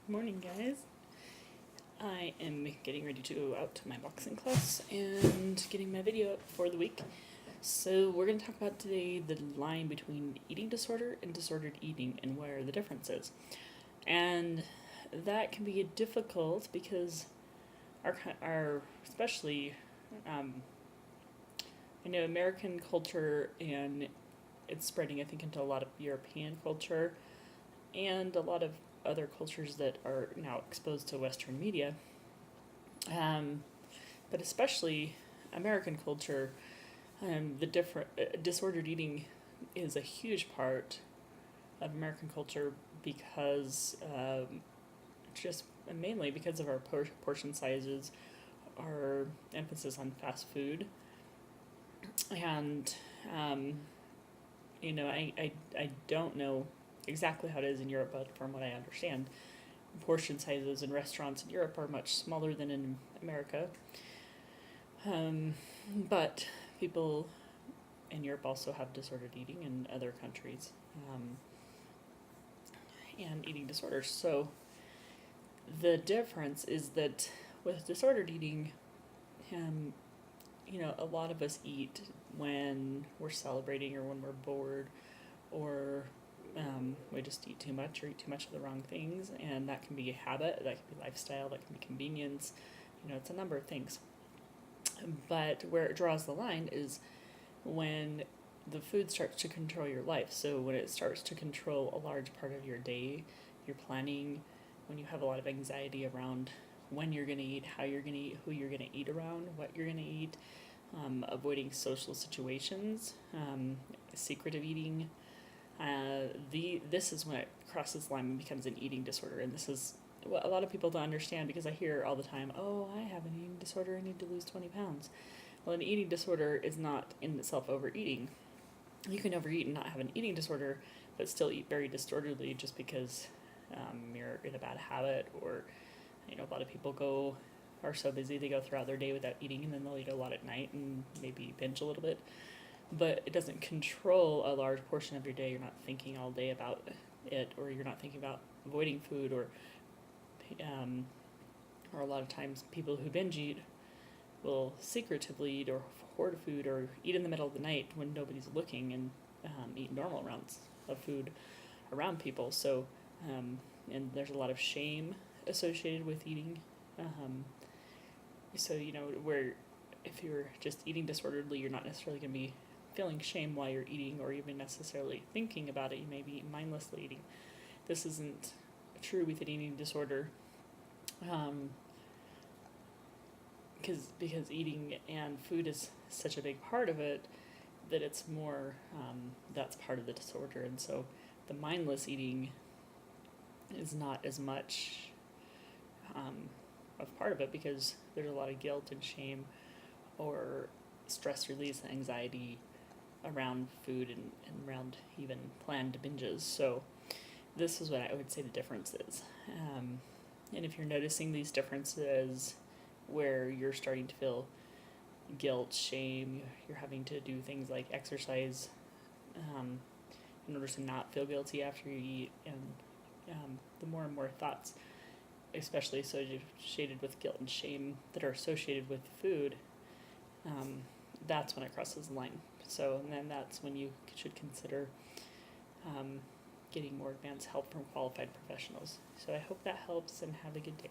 Morning, guys. I am getting ready to go out to my boxing class and getting my video up for the week. So we're going to talk about today the line between eating disorder and disordered eating and where the difference is. And that can be difficult because our especially, I know American culture, and it's spreading, I think, into a lot of European culture and a lot of other cultures that are now exposed to Western media, but especially American culture. The different disordered eating is a huge part of American culture because just mainly because of our portion sizes, our emphasis on fast food, and I don't know exactly how it is in Europe, but from what I understand, portion sizes in restaurants in Europe are much smaller than in America. But people in Europe also have disordered eating in other countries, and eating disorders. So the difference is that with disordered eating, a lot of us eat when we're celebrating or when we're bored, or we just eat too much or eat too much of the wrong things, and that can be a habit, that can be lifestyle, that can be convenience. It's a number of things. But where it draws the line is when the food starts to control your life. So when it starts to control a large part of your day, your planning, when you have a lot of anxiety around when you're going to eat, how you're going to eat, who you're going to eat around, what you're going to eat, avoiding social situations, secretive eating. This is when it crosses the line and becomes an eating disorder, and this is what a lot of people don't understand, because I hear all the time, "Oh, I have an eating disorder. I need to lose 20 pounds." Well, an eating disorder is not in itself overeating. You can overeat and not have an eating disorder, but still eat very disorderly just because you're in a bad habit, or a lot of people are so busy they go throughout their day without eating, and then they'll eat a lot at night and maybe binge a little bit. But it doesn't control a large portion of your day. You're not thinking all day about it, or you're not thinking about avoiding food, or a lot of times people who binge eat will secretively eat or hoard food or eat in the middle of the night when nobody's looking, and eat normal amounts of food around people. So, and there's a lot of shame associated with eating. Where if you're just eating disorderly, you're not necessarily going to be feeling shame while you're eating, or even necessarily thinking about it. You may be mindlessly eating. This isn't true with an eating disorder, because eating and food is such a big part of it that it's more, that's part of the disorder. And so the mindless eating is not as much of part of it, because there's a lot of guilt and shame or stress release and anxiety around food, and around even planned binges. So this is what I would say the difference is. And if you're noticing these differences where you're starting to feel guilt, shame, you're having to do things like exercise in order to not feel guilty after you eat, and the more and more thoughts, especially associated with guilt and shame, that are associated with food, that's when it crosses the line. So, and then that's when you should consider getting more advanced help from qualified professionals. So I hope that helps, and have a good day.